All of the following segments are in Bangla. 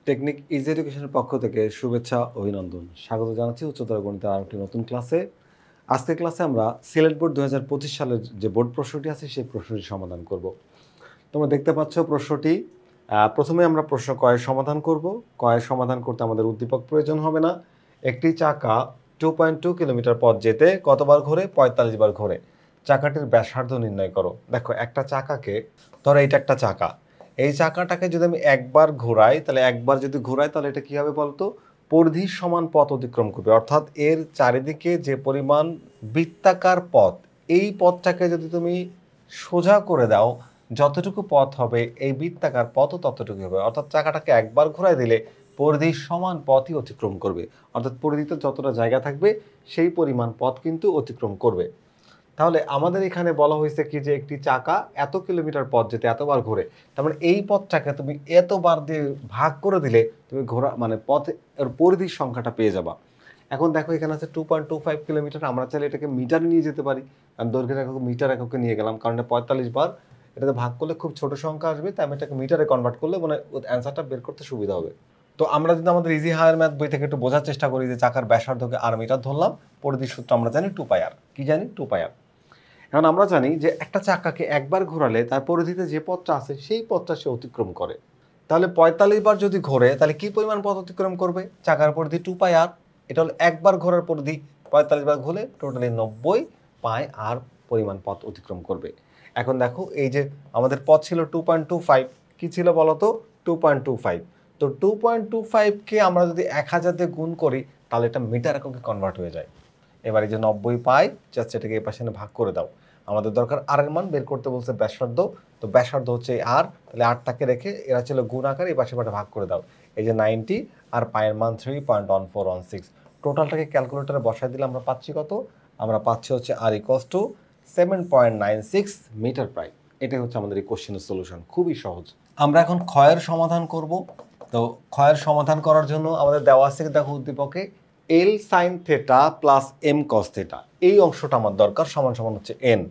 টেকনিক ইজি এডুকেশনের পক্ষ থেকে শুভেচ্ছা অভিনন্দন স্বাগত জানাচ্ছি উচ্চতর গণিতের আরেকটি নতুন ক্লাসে। আজকের ক্লাসে আমরা সিলেট বোর্ড 2025 সালের যে বোর্ড প্রশ্নটি আছে সেই প্রশ্নটি সমাধান করব। তোমরা দেখতে পাচ্ছ প্রশ্নটি। প্রথমে আমরা প্রশ্ন কয়ের সমাধান করব। কয়ের সমাধান করতে আমাদের উদ্দীপক প্রয়োজন হবে না। একটি চাকা 2.2 কিলোমিটার পথ যেতে কতবার ঘোরে? 45 বার ঘোরে। চাকাটির ব্যাসার্ধ নির্ণয় করো। দেখো একটা চাকাকে, ধরো এইটা একটা চাকা, এই চাকাটাকে যদি আমি একবার ঘোরাই, তাহলে একবার যদি ঘোরাই তাহলে এটা কী হবে বলতো? পরিধির সমান পথ অতিক্রম করবে, অর্থাৎ এর চারিদিকে যে পরিমাণ বৃত্তাকার পথ, এই পথটাকে যদি তুমি সোজা করে দাও, যতটুকু পথ হবে এই বৃত্তাকার পথও ততটুকু হবে। অর্থাৎ চাকাটাকে একবার ঘোরায় দিলে পরিধির সমান পথই অতিক্রম করবে, অর্থাৎ পরিধিতে যতটা জায়গা থাকবে সেই পরিমাণ পথ কিন্তু অতিক্রম করবে। তাহলে আমাদের এখানে বলা হয়েছে কি যে একটি চাকা এত কিলোমিটার পথ যেতে এতবার ঘোরে, তার মানে এই পথটাকে তুমি এতবার দিয়ে ভাগ করে দিলে তুমি ঘোরা মানে পথের পরিধির সংখ্যাটা পেয়ে যাবা। এখন দেখো এখানে আছে 2.25 কিলোমিটার, আমরা চাইলে এটাকে মিটারে নিয়ে যেতে পারি। আমি দৈর্ঘ্যের একক মিটার এককে নিয়ে গেলাম, কারণ এটা 45 বার, এটাতে ভাগ করলে খুব ছোট সংখ্যা আসবে, তাই আমি এটাকে মিটারে কনভার্ট করলে মানে অ্যান্সারটা বের করতে সুবিধা হবে। তো আমরা যদি আমাদের ইজি হায়ার ম্যাথ বই থেকে একটু বোঝার চেষ্টা করি যে চাকার ব্যাসার্ধকে আর মিটার ধরলাম, পরিধির সূত্র আমরা জানি 2πr। কি জানি? 2πr। এখন আমরা জানি যে একটা চাকাকে একবার ঘোরালে তার পরিধিতে যে পথটা আছে সেই পথটা সে অতিক্রম করে। তাহলে 45 বার যদি ঘোরে তাহলে কি পরিমাণ পথ অতিক্রম করবে? চাকার পরিধি 2πr, এটা হলো একবার ঘোরার পরিধি। 45 বার ঘুরে টোটালি 90πr পরিমাণ পথ অতিক্রম করবে। এখন দেখো এই যে আমাদের পথ ছিল 2.25, কি ছিল বলো তো? 2.25। তো 2.25কে আমরা যদি 1000 দিয়ে গুণ করি তাহলে এটা মিটার এককে কনভার্ট হয়ে যায়। এবার এই যে 90 পাই, জাস্ট এটাকে এই পাশে ভাগ করে দাও। আমাদের দরকার আর এর মান বের করতে বলছে ব্যাসার্ধ, তো ব্যাসার্ধ হচ্ছে আর, তাহলে আরটাকে রেখে এরা ছিল গুণ আকার, এই পাশে ভাগ করে দাও। এই যে 90 আর পায়ের মান 3.1416। টোটালটাকে ক্যালকুলেটরে বসায় দিলে আমরা পাচ্ছি কত? আমরা পাচ্ছি হচ্ছে আর ইকুয়ালস টু 7.96 মিটার প্রায়। এটাই হচ্ছে আমাদের এই কোশ্চেনের সলিউশন, খুবই সহজ। আমরা এখন ক্ষয়ের সমাধান করব। তো ক্ষয়ের সমাধান করার জন্য আমাদের দেওয়া আছে, দেখো উদ্দীপকে L sine theta plus M cos theta, এই অংশটা আমার দরকার, সমান সমান হচ্ছে এন।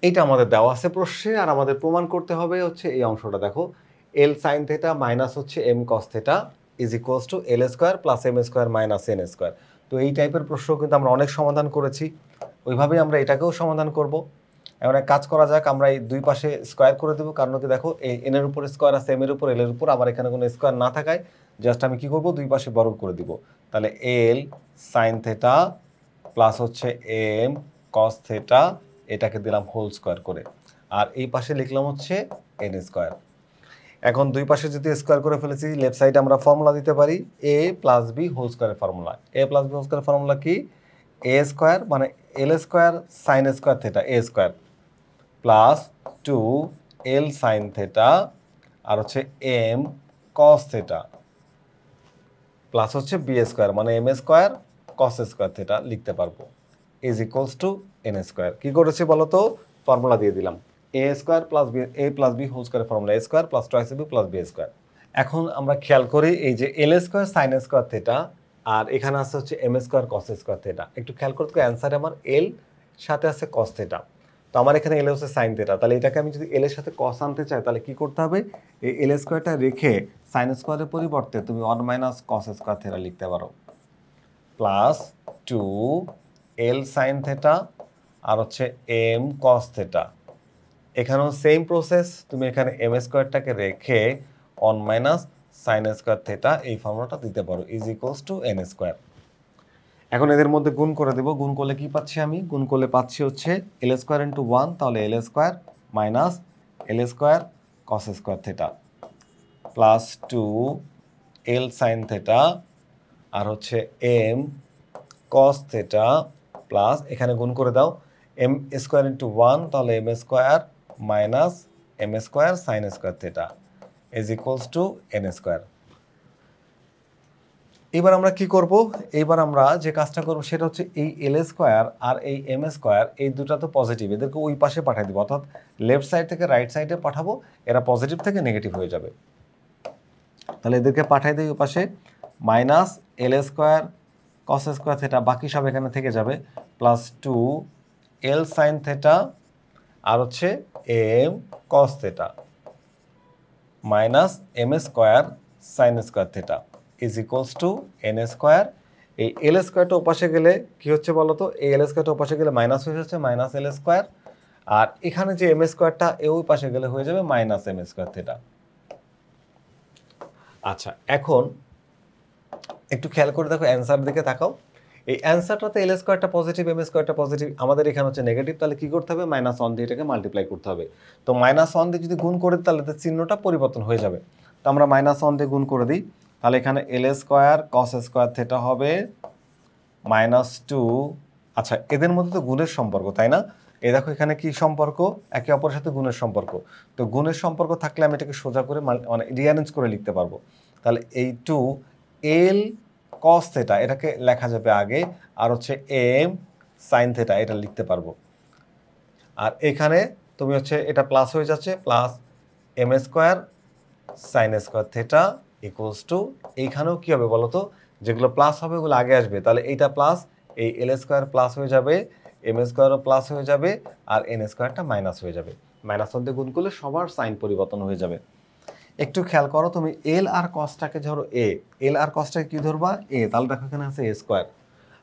এইটা আমাদের দেওয়া আছে প্রশ্নে, আর আমাদের প্রমাণ করতে হবে হচ্ছে এই অংশটা। দেখো এল সাইন থেটা মাইনাস হচ্ছে M cos theta is equals to L square plus M square minus N square. তো এই টাইপের প্রশ্ন কিন্তু আমরা অনেক সমাধান করেছি, ওইভাবেই আমরা এটাকেও সমাধান করব। এমন এক কাজ করা যাক, আমরা এই দুই পাশে স্কোয়ার করে দেবো, কারণ কি দেখো এই এন এর উপর স্কোয়ার আছে, এম এর উপর এল এর উপর, আমার এখানে কোনো স্কোয়ার না থাকায় জাস্ট আমি কি করব, দুই পাশে বর্গ করে দিব। তাহলে এল সাইন থেটা প্লাস হচ্ছে এম কস থেটা, এটাকে দিলাম হোল স্কোয়ার করে, আর এই পাশে লিখলাম হচ্ছে এন স্কোয়ার। এখন দুই পাশে যদি স্কোয়ার করে ফেলেছি, লেফট সাইডে আমরা ফর্মুলা দিতে পারি এ প্লাস বি হোল স্কোয়ারের formula. A plus B whole স্কোয়ারের ফর্মুলা কি? এ স্কোয়ার মানে L square sine square theta A square plus 2 L sine theta আর হচ্ছে এম কস থেটা প্লাস হচ্ছে বি স্কোয়ার মানে M square cos square theta লিখতে পারবো is equals to N square. কী করেছি বলো তো? ফর্মুলা দিয়ে দিলাম A square plus B, A plus B whole square formula A square plus twice B plus B square. এখন আমরা খেয়াল করি এই যে L square sine square theta আর এখানে আছে হচ্ছে M square cos square theta. একটু খেয়াল করতে অ্যান্সারে আমার এল সাথে আছে কস থেটা, তো আমার এখানে এল হচ্ছে সাইন থেটা, তাহলে এটাকে আমি যদি এল এর সাথে কস আনতে চাই তাহলে কি করতে হবে? এই এল স্কোয়ারটা রেখে সাইন স্কোয়ারের পরিবর্তে তুমি 1 মাইনাস কস স্কোয়ার থেটা লিখতে পারো, প্লাস 2 এল সাইন থেটা আর হচ্ছে এম কস থেটা। এখানেও সেম প্রসেস, তুমি এখানে এম স্কোয়ারটাকে রেখে 1 মাইনাস সাইন স্কোয়ার থেটা এই ফর্মুলাটা দিতে পারো is equals to N square. এখন এদের মধ্যে গুণ করে দেবো, গুণ করলে কি পাচ্ছি আমি? গুণ করলে পাচ্ছি হচ্ছে এল স্কোয়ার ইন্টু 1, তাহলে L square minus L square cos square theta plus 2 L sine theta আর হচ্ছে এম কস থেটা প্লাস এখানে গুণ করে দাও এম স্কোয়ার ইন্টু 1, তাহলে M square minus M square sine square theta is equals to N square. এবার আমরা কি করব? এইবার আমরা যে কাজটা করব সেটা হচ্ছে এই এল স্কোয়ার আর এই এম স্কোয়ার, এই দুটা তো পজিটিভ, এদেরকে ওই পাশে পাঠিয়ে দেবো, অর্থাৎ লেফট সাইড থেকে রাইট সাইডে পাঠাবো, এরা পজিটিভ থেকে নেগেটিভ হয়ে যাবে। তাহলে এদেরকে পাঠিয়ে দিই ওই পাশে, minus L square cos square theta, বাকি সব এখানে থেকে যাবে, প্লাস 2 এল সাইন থেটা আর হচ্ছে M cos theta minus M square sine square theta is equals to N square. এই এল স্কোয়ারটা ওপাশে গেলে কি হচ্ছে বলো তো, এই এল স্কোয়ারটা ওপাশে গেলে মাইনাস হয়ে যাচ্ছে, মাইনাস এল স্কোয়ার। আর এখানে যে এম স্কোয়ারটা ওই পাশে গেলে হয়ে যাবে মাইনাস এম স্কোয়ার থিটা। আচ্ছা, এখন একটু খেয়াল করে দেখো, অ্যান্সার দিকে তাকাও। এই অ্যান্সারটাতে এল স্কোয়ারটা পজিটিভ, এম স্কোয়ারটা পজিটিভ, আমাদের এখানে হচ্ছে নেগেটিভ, তাহলে কি করতে হবে, মাইনাস ওয়ান দিয়ে এটাকে মাল্টিপ্লাই করতে হবে। তো মাইনাস ওয়ান দিয়ে যদি গুণ করে তাহলে চিহ্নটা পরিবর্তন হয়ে যাবে। তো আমরা মাইনাস ওয়ান দিয়ে গুণ করে দিই, তাহলে এখানে এল স্কোয়ার কস স্কোয়ার থিটা হবে মাইনাস টু। আচ্ছা, এদের মধ্যে তো গুণের সম্পর্ক, তাই না? এই দেখো এখানে কি সম্পর্ক, একে অপরের সাথে গুণের সম্পর্ক। তো গুণের সম্পর্ক থাকলে আমি এটাকে সোজা করে মানে রিঅ্যারেঞ্জ করে লিখতে পারবো। তাহলে এই টু এল কস থেটা এটাকে লেখা যাবে আগে, আর হচ্ছে এম সাইন থেটা এটা লিখতে পারবো। আর এখানে তুমি হচ্ছে এটা প্লাস হয়ে যাচ্ছে, plus M square sine square theta equals to, এইখানেও কী হবে বলো তো, যেগুলো প্লাস হবে ওগুলো আগে আসবে। তাহলে এইটা প্লাস, এই এল স্কোয়ার প্লাস হয়ে যাবে, এম স্কোয়ারও প্লাস হয়ে যাবে, আর এন স্কোয়ারটা মাইনাস হয়ে যাবে। মাইনাস ওয়ান দিয়ে গুণ করলে সবার সাইন পরিবর্তন হয়ে যাবে। একটু খেয়াল করো, তুমি এল আর কসটাকে ধরো এ, এল আর কসটাকে কি ধরবা এ, তাহলে দেখো এখানে আছে এ স্কোয়ার।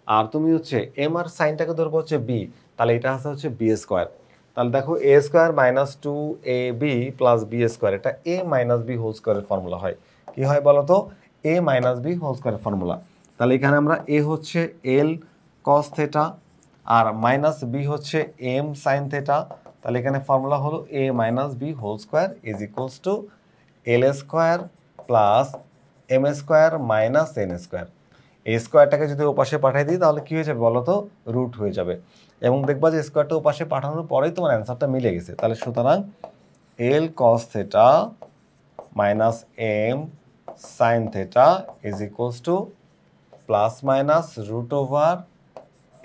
আর তুমি হচ্ছে এম আর সাইনটাকে ধরবো হচ্ছে বি, তাহলে এটা আছে হচ্ছে বি স্কোয়ার। তাহলে দেখো A square minus two A B plus B square, এটা এ মাইনাস বি হোল স্কোয়ারের ফর্মুলা হয়। কি হয় বলো তো, এ মাইনাস বি হোল স্কোয়ারের ফর্মুলা। তাহলে এখানে আমরা এ হচ্ছে এল কস থেটা আর মাইনাস বি হচ্ছে এম সাইন থেটা। তাহলে এখানে ফর্মুলা হলো A minus B whole square is equals to L square plus M square minus N square. এই স্কোয়ারটাকে যদি ওপাশে পাঠিয়ে দিই তাহলে কী হয়ে যাবে বলো তো, রুট হয়ে যাবে। এবং দেখবা যে স্কোয়ারটা ওপাশে পাঠানোর পরেই তোমার অ্যান্সারটা মিলে গেছে। তাহলে সুতরাং L cos theta minus M sine theta is equals to plus minus root over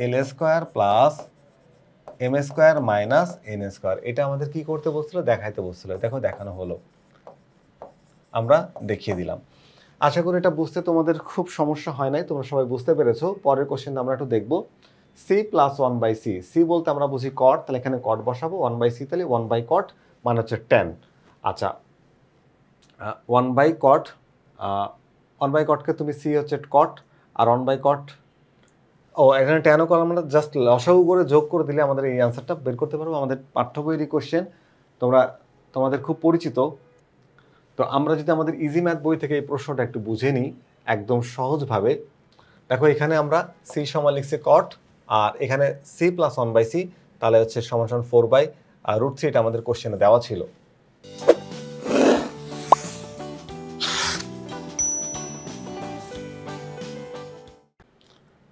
L square plus M square minus N square. এটা আমাদের কি করতে বলছিল, দেখাইতে বলছিল। দেখো দেখানো হলো, আমরা দেখিয়ে দিলাম। আশা করি এটা বুঝতে তোমাদের খুব সমস্যা হয় নাই, তোমরা সবাই বুঝতে পেরেছো। পরের কোশ্চেন আমরা একটু দেখবো, C plus one by C. C বলতে আমরা বুঝি কট, তাহলে এখানে কট বসাবো, ওয়ান বাই সি তাহলে ওয়ান বাই কট মানে হচ্ছে টেন। আচ্ছা, one by cot, one by কটকে তুমি সি হচ্ছে কট, আর ওয়ান বাই কট, ও এখানে টেনও কল, আমরা জাস্ট লসাগু করে যোগ করে দিলে আমাদের এই অ্যান্সারটা বের করতে পারবো। আমাদের পাঠ্য বইয়েরই কোশ্চেন, তোমাদের খুব পরিচিত। তো আমরা যদি আমাদের ইজি ম্যাথ বই থেকে এই প্রশ্নটা একটু বুঝে নিই একদম সহজভাবে। দেখো এখানে আমরা সি সমান লিখছি কট, আর এখানে C plus one by C, তাহলে হচ্ছে সমান সমান ফোর বাই রুট থ্রি, এটা আমাদের কোশ্চেনে দেওয়া ছিল।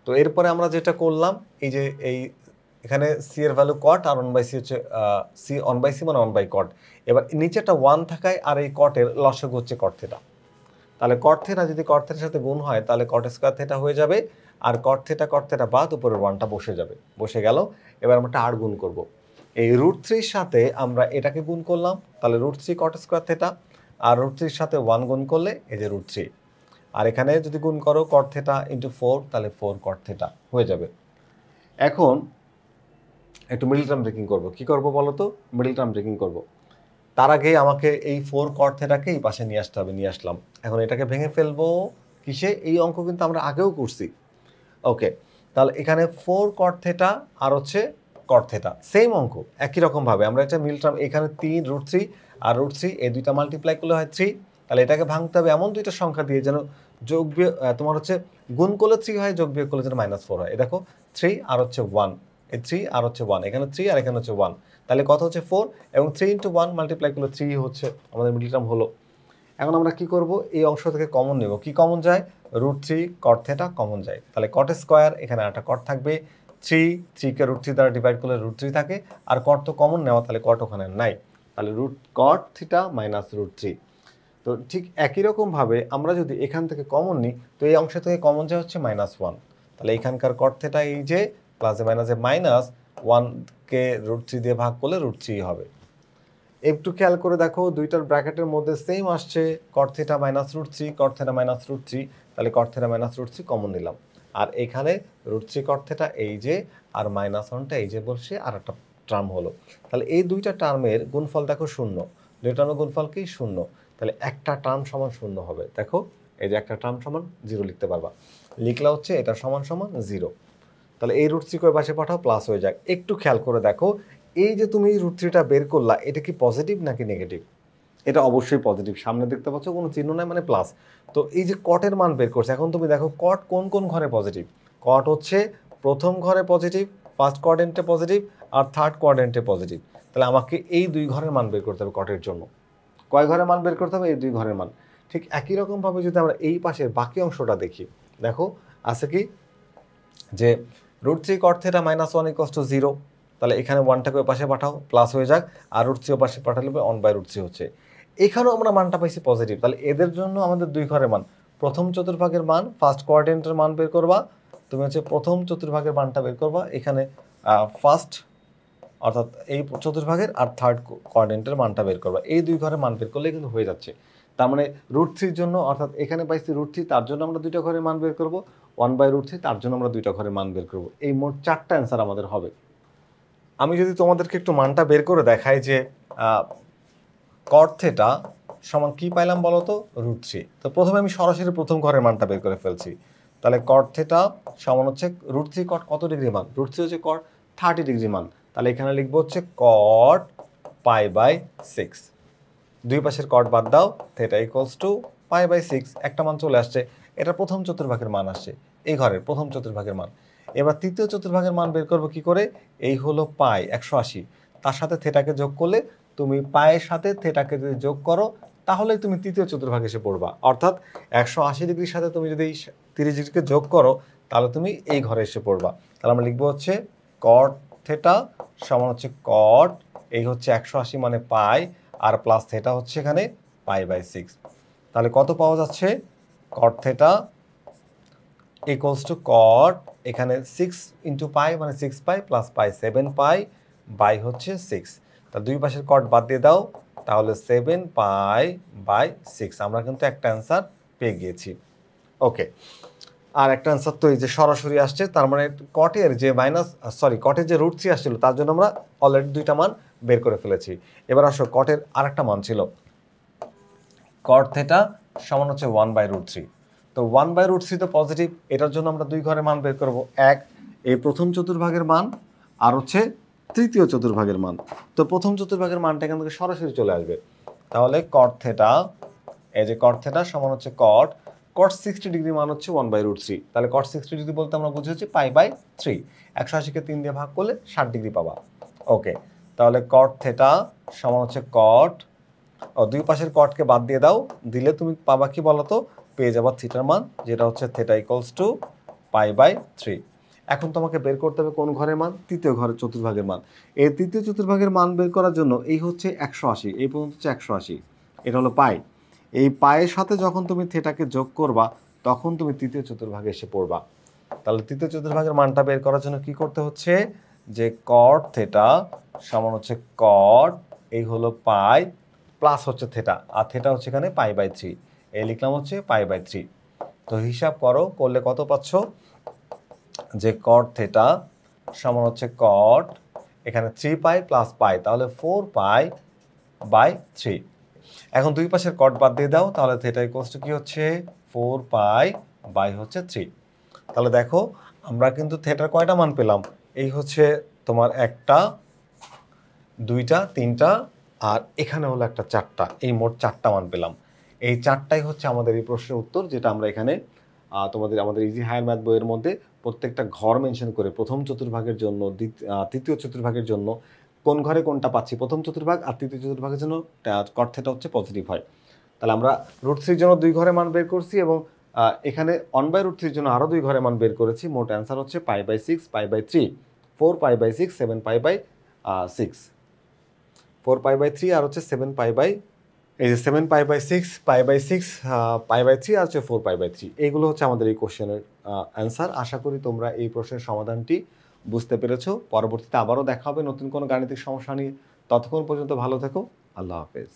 তো এরপরে আমরা যেটা করলাম, এই যে এখানে সি এর ভ্যালু কট আর ওয়ান বাই সি হচ্ছে সি ওয়ান বাই সি মানে ওয়ান বাই কট। এবার নিচেটা ওয়ান থাকায় আর এই কটের লসাগু হচ্ছে কট থেটা। তাহলে কট থেটা যদি কট থেটার সাথে গুণ হয় তাহলে কট স্কোয়ার থেটা হয়ে যাবে, আর কট থেটা বাদ উপরের ওয়ানটা বসে যাবে, বসে গেল। এবার আমরা আর গুণ করব, এই রুট থ্রির সাথে আমরা এটাকে গুণ করলাম, তাহলে root three cot square theta, আর রুট থ্রির সাথে ওয়ান গুণ করলে এই যে রুট থ্রি, আর এখানে যদি গুণ করো কট থেটা ইন্টু ফোর, তাহলে ফোর কট থেটা হয়ে যাবে। এখন একটু মিডল টার্ম ব্রেকিং করবো। কি করবো বলো তো, মিডল টার্ম ব্রেকিং করবো। তার আগে আমাকে এই ফোর কট থেটাকে এই পাশে নিয়ে আসতে হবে, নিয়ে আসলাম। এখন এটাকে ভেঙে ফেলবো কিসে, এই অঙ্ক কিন্তু আমরা আগেও করছি। ওকে, তাহলে এখানে ফোর কট থেটা আর হচ্ছে কট থেটা সেম অঙ্ক, একই রকমভাবে আমরা এটা মিডল টার্ম, এখানে তিন রুট থ্রি আর রুট থ্রি, এই দুইটা মাল্টিপ্লাই করলে হয় থ্রি। তাহলে এটাকে ভাঙতে হবে এমন দুইটা সংখ্যা দিয়ে যেন যোগ বিয়োগ, তোমার হচ্ছে গুণ করলে থ্রি হয়, যোগ বিয়োগ করলে যেন মাইনাস ফোর হয়। এই দেখো থ্রি আর হচ্ছে ওয়ান, এই থ্রি আর হচ্ছে ওয়ান, এখানে থ্রি আর এখানে হচ্ছে ওয়ান, তাহলে কত হচ্ছে ফোর, এবং থ্রি ইন্টু ওয়ান মাল্টিপ্লাই করলে থ্রি হচ্ছে আমাদের মিডল টার্ম হলো। এখন আমরা কি করব, এই অংশ থেকে কমন নেব। কি কমন যায়, root three cot theta common যায়, তাহলে কট স্কোয়ার, এখানে একটা কট থাকবে, থ্রি থ্রিকে রুট থ্রি দ্বারা ডিভাইড করলে রুট থ্রি থাকে, আর কট তো কমন নেওয়া, তাহলে কট ওখানে নাই, তাহলে root cot theta minus root three. তো ঠিক একই রকমভাবে আমরা যদি এখান থেকে কমন নিই, তো এই অংশ থেকে কমন যায় হচ্ছে মাইনাস ওয়ান, তাহলে এখানকার কট থেটা এই যে প্লাসে মাইনাসে মাইনাস ওয়ানকে রুট থ্রি দিয়ে ভাগ করলে রুট থ্রি হবে। একটু খেয়াল করে দেখো, দুইটার ব্র্যাকেটের মধ্যে সেম আসছে, cot theta minus root three, cot theta minus root three, তাহলে cot theta minus root three common নিলাম, আর এখানে রুট থ্রি কট থিটা এই যে, আর মাইনাস ওয়ানটা এই যে বলছে, আর একটা টার্ম হলো। তাহলে এই দুইটা টার্মের গুণফল দেখো শূন্য, দুই টার্মের গুণফল কি শূন্য, তাহলে একটা টার্ম সমান 0 হবে। দেখো এই যে একটা টার্ম সমান 0 লিখতে পারবা, লিখলা হচ্ছে এটা সমান সমান 0। তাহলে এই √3 কয় পাশে পাঠাও, প্লাস হয়ে যাক। একটু খেয়াল করে দেখো, এই যে তুমি √3টা বের করলা, এটা কি পজিটিভ নাকি নেগেটিভ? এটা অবশ্যই পজিটিভ, সামনে দেখতে পাচ্ছ কোনো চিহ্ন নাই মানে প্লাস। তো এই যে কটের মান বের করছে, এখন তুমি দেখো কট কোন কোন ঘরে পজিটিভ। কট হচ্ছে প্রথম ঘরে পজিটিভ, ফার্স্ট কোয়াড্রেন্টে পজিটিভ, আর থার্ড কোয়াড্রেন্টে পজিটিভ। তাহলে আমাকে এই দুই ঘরের মান বের করতে হবে কটের জন্য। কয় ঘরের মান বের করতে হবে? এই দুই ঘরের মান। ঠিক একই রকমভাবে যদি আমরা এই পাশের বাকি অংশটা দেখি, দেখো আছে কি যে √3 cot θ -1 = 0। তাহলে এখানে 1টাকে ওই পাশে পাঠাও, প্লাস হয়ে যাক, আর √3 ওই পাশে পাঠালে 1/√3 হচ্ছে। এখানেও আমরা মানটা পাইছি পজিটিভ। তাহলে এদের জন্য আমাদের দুই ঘরের মান, প্রথম চতুর্ভাগের মান, ফার্স্ট কোয়াড্রেন্টের মান বের করবা। তুমি হচ্ছে প্রথম চতুর্ভাগের মানটা বের করবা, এখানে ফার্স্ট অর্থাৎ এই চতুর্ভাগের আর থার্ড কোয়াড্রেন্টের মানটা বের করবা। এই দুই ঘরের মান বের করলে কিন্তু হয়ে যাচ্ছে। তার মানে √3 জন্য, অর্থাৎ এখানে পাইছি √3, তার জন্য আমরা দুইটা ঘরের মান বের করব, 1/√3 তার জন্য আমরা দুইটা ঘরের মান বের করব। এই মোট 4টা অ্যান্সার আমাদের হবে। আমি যদি তোমাদেরকে একটু মানটা বের করে দেখাই যে cot θ সমান কি পাইলাম বলো তো, √3। তো প্রথমে আমি সরাসরি প্রথম ঘরের মানটা বের করে ফেলছি। তাহলে cot θ সমান হচ্ছে √3 cot কত ডিগ্রি মান, √3 হচ্ছে cot 30 ডিগ্রি মান। তাহলে এখানে লিখবো হচ্ছে cot π/6। দুই পাশের cot বাদ দাও, θ = π/6, একটা মান চলে আসছে। এটা প্রথম চতুর্ভাগের মান আসছে, এই ঘরের প্রথম চতুর্ভাগের মান। এবার তৃতীয় চতুর্ভাগের মান বের করবো কি করে, এই হলো পাই 180, তার সাথে থেটাকে যোগ করলে, তুমি পায়ের সাথে থেটাকে যদি যোগ করো তাহলেই তুমি তৃতীয় চতুর্ভাগে এসে পড়বা। অর্থাৎ 180 ডিগ্রির সাথে তুমি যদি 30 ডিগ্রিকে যোগ করো তাহলে তুমি এই ঘরে এসে পড়বা। তাহলে আমরা লিখবো হচ্ছে cot θ সমান হচ্ছে cot, এই হচ্ছে 180 মানে পাই, আর প্লাস থেটা হচ্ছে এখানে π/6। তাহলে কত পাওয়া যাচ্ছে, cot θ = cot, এখানে 6 × পাই মানে 6π প্লাস পাই 7π বাই হচ্ছে 6। তা দুই পাশের cot বাদ দিয়ে দাও, তাহলে 7π/6। আমরা কিন্তু একটা অ্যান্সার পেয়ে গিয়েছি। ওকে, আর একটা অ্যান্সার তো এই যে সরাসরি আসছে, তার মানে কটের যে কটের যে √3 আসছিল তার জন্য আমরা অলরেডি দুইটা মান বের করে ফেলেছি। এবার আসো কটের আরেকটা মান ছিল, cot θ সমান হচ্ছে 1/√3। তো 1/√3 তো পজিটিভ, এটার জন্য আমরা দুই ঘরের মান বের করব, এক এই প্রথম চতুর্ভাগের মান, আর হচ্ছে তৃতীয় চতুর্ভাগের মান। তো প্রথম চতুর্ভাগের মানটা এখান থেকে সরাসরি চলে আসবে। তাহলে cot θ, এই যে cot θ সমান হচ্ছে cot 60 ডিগ্রি মান হচ্ছে 1/√3। তাহলে cot 60 ডিগ্রি বলতে আমরা বুঝি হচ্ছে π/3। 180কে 3 দিয়ে ভাগ করলে 60 ডিগ্রি পাবা। ওকে, তাহলে cot θ সমান হচ্ছে cot, দুই পাশের কটকে বাদ দিয়ে দাও, দিলে তুমি পাবা কি বলতো, পেয়ে যাবা থিটার মান, যেটা হচ্ছে θ = π/3। এখন তোমাকে বের করতে হবে কোন ঘরের মান, তৃতীয় ঘরের চতুর্ভাগের মান। এই তৃতীয় চতুর্ভাগের মান বের করার জন্য এই হচ্ছে 180, এই পর্যন্ত হচ্ছে 180, এটা হলো পাই। এই পায়ের সাথে যখন তুমি থেটাকে যোগ করবা তখন তুমি তৃতীয় চতুর্ভাগে এসে পড়বা। তাহলে তৃতীয় চতুর্ভাগের মানটা বের করার জন্য কি করতে হচ্ছে, যে cot θ সমান হচ্ছে cot, এই হলো পাই, প্লাস হচ্ছে থেটা, আর থেটা হচ্ছে এখানে π/3, এই লিখলাম হচ্ছে π/3। তো হিসাব করো, করলে কত পাচ্ছ, যে cot θ সমান হচ্ছে cot, এখানে 3π প্লাস পাই, তাহলে 4π/3। এখন দুই পাশের cot বাদ দিয়ে দাও, তাহলে θ = কি হচ্ছে 4π/3। তাহলে দেখো আমরা কিন্তু থেটার কয়টা মান পেলাম, এই হচ্ছে তোমার একটা, দুইটা, তিনটা, আর এখানে হলো একটা 4টা, এই মোট 4টা মান পেলাম। এই 4টাই হচ্ছে আমাদের এই প্রশ্নের উত্তর, যেটা আমরা এখানে আমাদের ইজি হায়ার ম্যাথ বইয়ের মধ্যে প্রত্যেকটা ঘর মেনশন করে, প্রথম চতুর্ভাগের জন্য, তৃতীয় চতুর্ভাগের জন্য কোন ঘরে কোনটা পাচ্ছি, প্রথম চতুর্ভাগ আর তৃতীয় চতুর্ভাগের জন্য cot θ হচ্ছে পজিটিভ হয়। তাহলে আমরা √3 জন্য দুই ঘরে মান বের করছি, এবং এখানে 1/√3 জন্য আরও দুই ঘরে মান বের করেছি। মোট অ্যান্সার হচ্ছে π/6, π/3, 4π/6, 7π/6, 4π/3 আর হচ্ছে 7π/, এই যে 7π/6, π/6, π/3 আর হচ্ছে 4π/3। এইগুলো হচ্ছে আমাদের এই কোশ্চেনের অ্যান্সার। আশা করি তোমরা এই প্রশ্নের সমাধানটি বুঝতে পেরেছো। পরবর্তীতে আবারও দেখা হবে নতুন কোনো গাণিতিক সমস্যা নিয়ে। ততক্ষণ পর্যন্ত ভালো থেকো, আল্লাহ হাফেজ।